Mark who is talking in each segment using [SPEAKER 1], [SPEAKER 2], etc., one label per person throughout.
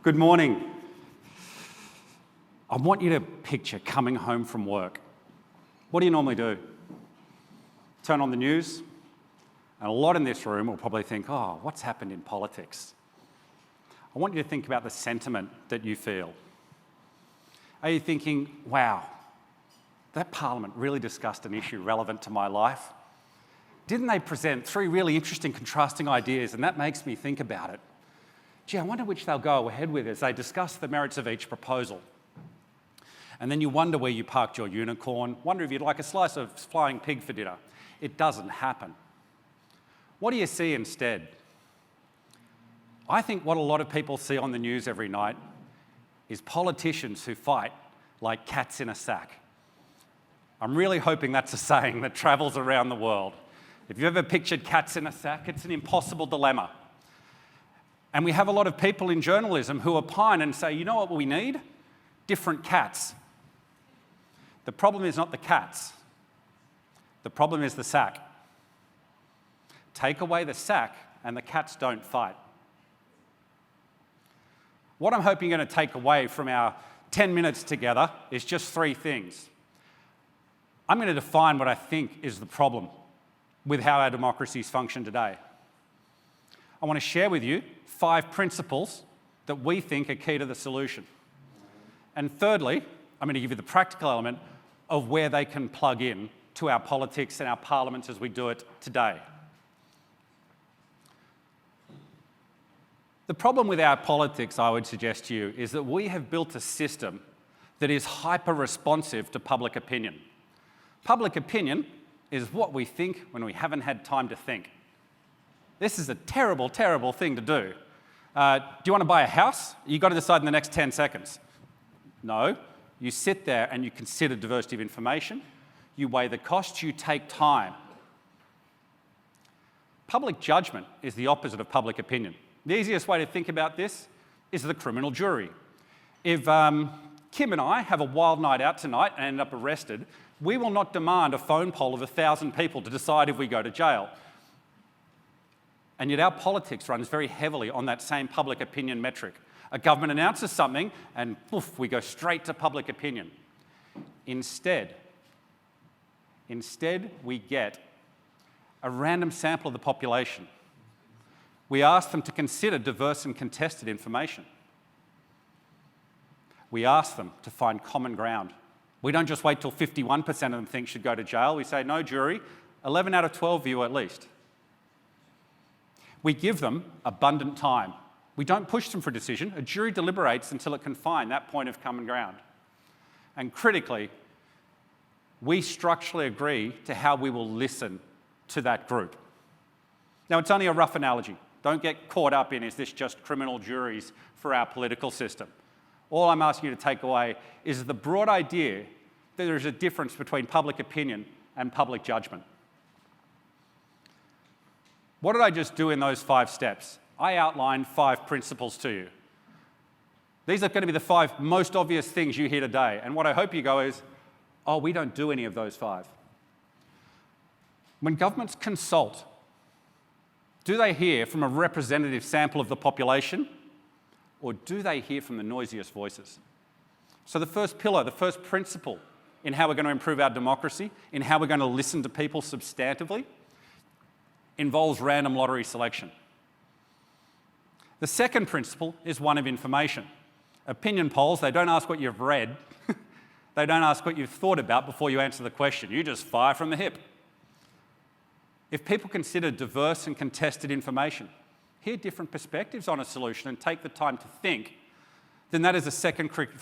[SPEAKER 1] Good morning. I want you to picture coming home from work. What do you normally do? Turn on the news, and a lot in this room will probably think, oh, what's happened in politics? I want you to think about the sentiment that you feel. Are you thinking, wow, that Parliament really discussed an issue relevant to my life? Didn't they present three really interesting contrasting ideas, and that makes me think about it? Gee, I wonder which they'll go ahead with as they discuss the merits of each proposal. And then you wonder where you parked your unicorn, wonder if you'd like a slice of flying pig for dinner. It doesn't happen. What do you see instead? I think what a lot of people see on the news every night is politicians who fight like cats in a sack. I'm really hoping that's a saying that travels around the world. If you've ever pictured cats in a sack, it's an impossible dilemma. And we have a lot of people in journalism who opine and say, you know what we need? Different cats. The problem is not the cats. The problem is the sack. Take away the sack and the cats don't fight. What I'm hoping you're going to take away from our 10 minutes together is just three things. I'm going to define what I think is the problem with how our democracies function today. I want to share with you 5 principles that we think are key to the solution. And thirdly, I'm going to give you the practical element of where they can plug in to our politics and our parliaments as we do it today. The problem with our politics, I would suggest to you, is that we have built a system that is hyper-responsive to public opinion. Public opinion is what we think when we haven't had time to think. This is a terrible, terrible thing to do. Do you want to buy a house? You've got to decide in the next 10 seconds. No, you sit there and you consider diversity of information, you weigh the costs, you take time. Public judgment is the opposite of public opinion. The easiest way to think about this is the criminal jury. If Kim and I have a wild night out tonight and end up arrested, we will not demand a phone poll of 1,000 people to decide if we go to jail. And yet our politics runs very heavily on that same public opinion metric. A government announces something and poof, we go straight to public opinion. Instead, we get a random sample of the population. We ask them to consider diverse and contested information. We ask them to find common ground. We don't just wait till 51% of them think should go to jail. We say, no, jury, 11 out of 12 of you at least. We give them abundant time. We don't push them for a decision. A jury deliberates until it can find that point of common ground. And critically, we structurally agree to how we will listen to that group. Now, it's only a rough analogy. Don't get caught up in, is this just criminal juries for our political system? All I'm asking you to take away is the broad idea that there is a difference between public opinion and public judgment. What did I just do in those 5 steps? I outlined 5 principles to you. These are going to be the 5 most obvious things you hear today. And what I hope you go is, oh, we don't do any of those 5. When governments consult, do they hear from a representative sample of the population, or do they hear from the noisiest voices? So the first pillar, the first principle in how we're going to improve our democracy, in how we're going to listen to people substantively, involves random lottery selection. The second principle is one of information. Opinion polls, they don't ask what you've read. They don't ask what you've thought about before you answer the question. You just fire from the hip. If people consider diverse and contested information, hear different perspectives on a solution and take the time to think, then that is a second critical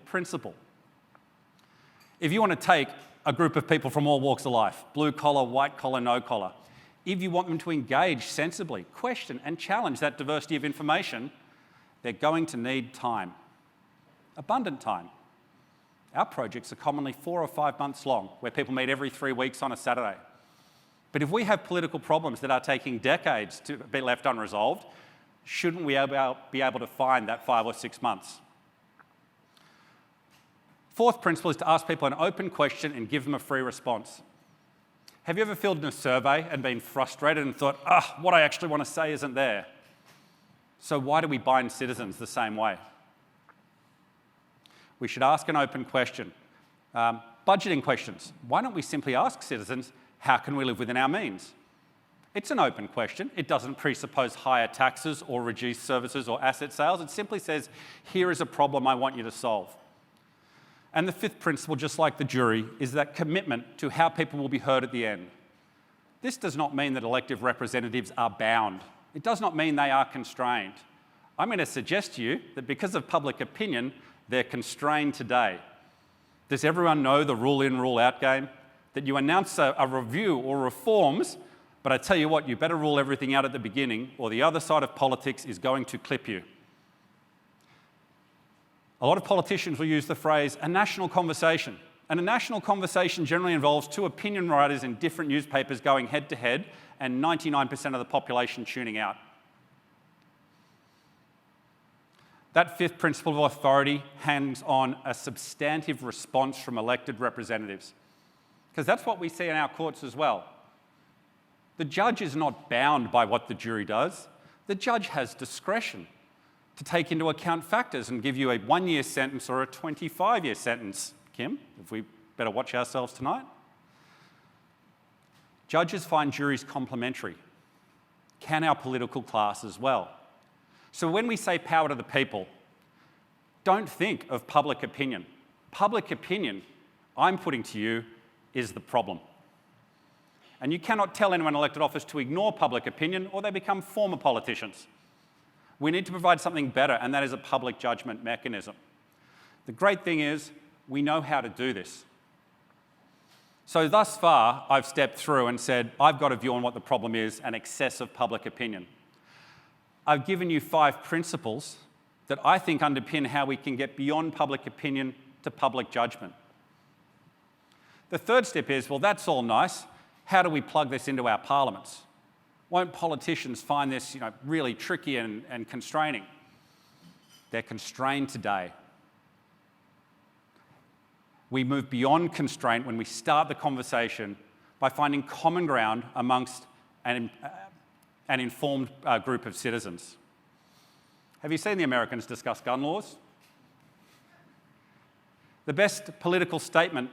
[SPEAKER 1] principle. If you want to take a group of people from all walks of life, blue collar, white collar, no collar, if you want them to engage sensibly, question and challenge that diversity of information, they're going to need time, abundant time. Our projects are commonly 4 or 5 months long, where people meet every 3 weeks on a Saturday. But if we have political problems that are taking decades to be left unresolved, shouldn't we be able to find that 5 or 6 months? Fourth principle is to ask people an open question and give them a free response. Have you ever filled in a survey and been frustrated and thought, what I actually want to say isn't there? So why do we bind citizens the same way? We should ask an open question. Budgeting questions. Why don't we simply ask citizens, how can we live within our means? It's an open question. It doesn't presuppose higher taxes or reduced services or asset sales. It simply says, here is a problem I want you to solve. And the fifth principle, just like the jury, is that commitment to how people will be heard at the end. This does not mean that elected representatives are bound. It does not mean they are constrained. I'm going to suggest to you that because of public opinion, they're constrained today. Does everyone know the rule-in, rule-out game? That you announce a review or reforms, but I tell you what, you better rule everything out at the beginning, or the other side of politics is going to clip you. A lot of politicians will use the phrase, a national conversation. And a national conversation generally involves two opinion writers in different newspapers going head-to-head and 99% of the population tuning out. That fifth principle of authority hangs on a substantive response from elected representatives, because that's what we see in our courts as well. The judge is not bound by what the jury does. The judge has discretion to take into account factors and give you a 1-year sentence or a 25-year sentence. Kim, if we better watch ourselves tonight. Judges find juries complementary. Can our political class as well? So when we say power to the people, don't think of public opinion. Public opinion, I'm putting to you, is the problem. And you cannot tell anyone in elected office to ignore public opinion or they become former politicians. We need to provide something better, and that is a public judgment mechanism. The great thing is, we know how to do this. So thus far, I've stepped through and said, I've got a view on what the problem is and excessive public opinion. I've given you 5 principles that I think underpin how we can get beyond public opinion to public judgment. The third step is, well, that's all nice. How do we plug this into our parliaments? Won't politicians find this, really tricky and constraining? They're constrained today. We move beyond constraint when we start the conversation by finding common ground amongst an informed group of citizens. Have you seen the Americans discuss gun laws? The best political statement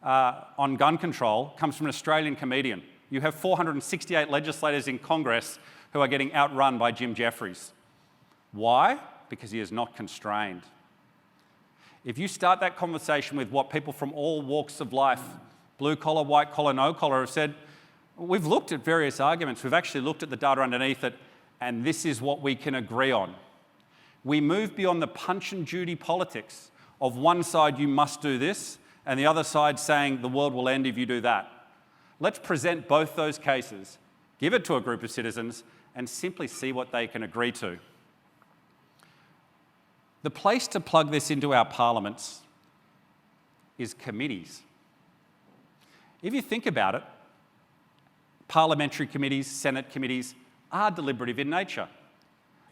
[SPEAKER 1] on gun control comes from an Australian comedian. You have 468 legislators in Congress who are getting outrun by Jim Jeffries. Why? Because he is not constrained. If you start that conversation with what people from all walks of life, blue collar, white collar, no collar, have said, we've looked at various arguments, we've actually looked at the data underneath it, and this is what we can agree on. We move beyond the punch and judy politics of one side, you must do this, and the other side saying the world will end if you do that. Let's present both those cases, give it to a group of citizens, and simply see what they can agree to. The place to plug this into our parliaments is committees. If you think about it, parliamentary committees, Senate committees are deliberative in nature.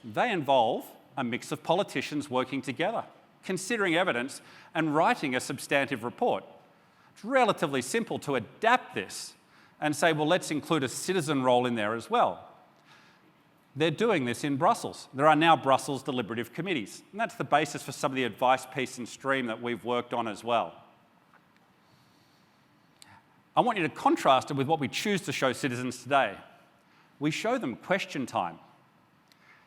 [SPEAKER 1] They involve a mix of politicians working together, considering evidence and writing a substantive report. It's relatively simple to adapt this and say, well, let's include a citizen role in there as well. They're doing this in Brussels. There are now Brussels deliberative committees, and that's the basis for some of the advice piece and stream that we've worked on as well. I want you to contrast it with what we choose to show citizens today. We show them question time.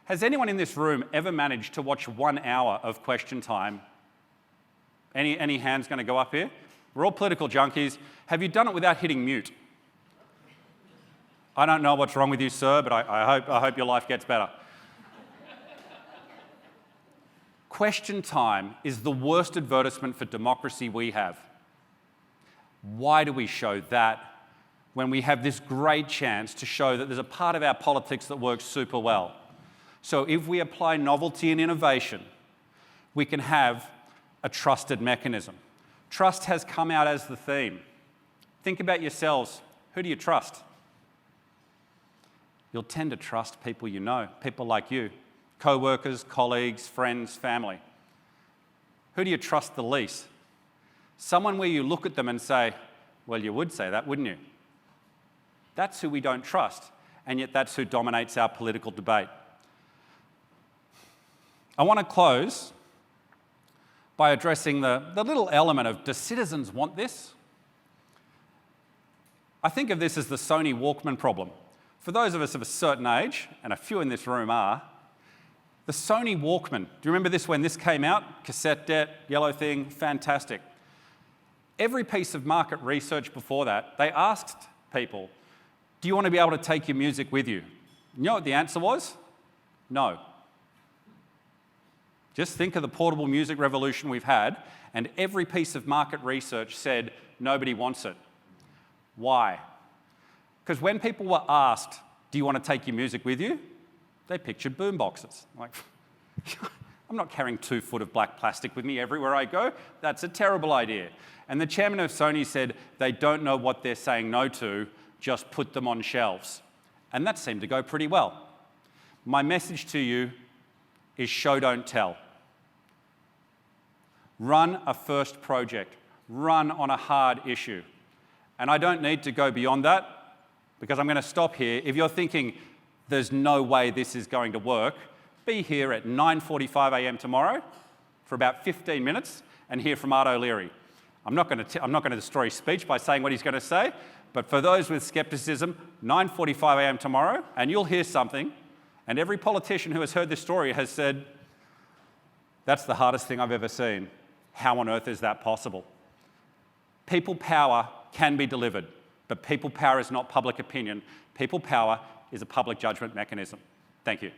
[SPEAKER 1] Has anyone in this room ever managed to watch 1 hour of question time? Any hands going to go up here? We're all political junkies. Have you done it without hitting mute? I don't know what's wrong with you, sir, but I hope your life gets better. Question time is the worst advertisement for democracy we have. Why do we show that when we have this great chance to show that there's a part of our politics that works super well? So if we apply novelty and innovation, we can have a trusted mechanism. Trust has come out as the theme. Think about yourselves. Who do you trust? You'll tend to trust people you know, people like you, co-workers, colleagues, friends, family. Who do you trust the least? Someone where you look at them and say, well, you would say that, wouldn't you? That's who we don't trust, and yet that's who dominates our political debate. I want to close by addressing the little element of, do citizens want this? I think of this as the Sony Walkman problem. For those of us of a certain age, and a few in this room are, the Sony Walkman, do you remember this when this came out? Cassette deck, yellow thing, fantastic. Every piece of market research before that, they asked people, do you want to be able to take your music with you? You know what the answer was? No. Just think of the portable music revolution we've had, and every piece of market research said nobody wants it. Why? Because when people were asked, do you want to take your music with you? They pictured boomboxes. Like, I'm not carrying 2 foot of black plastic with me everywhere I go. That's a terrible idea. And the chairman of Sony said they don't know what they're saying no to, just put them on shelves. And that seemed to go pretty well. My message to you is show, don't tell. Run a first project. Run on a hard issue. And I don't need to go beyond that, because I'm going to stop here. If you're thinking there's no way this is going to work, be here at 9:45 a.m. tomorrow for about 15 minutes and hear from Art O'Leary. I'm not going to destroy his speech by saying what he's going to say, but for those with scepticism, 9:45 a.m. tomorrow, and you'll hear something, and every politician who has heard this story has said, that's the hardest thing I've ever seen. How on earth is that possible? People power can be delivered, but people power is not public opinion. People power is a public judgment mechanism. Thank you.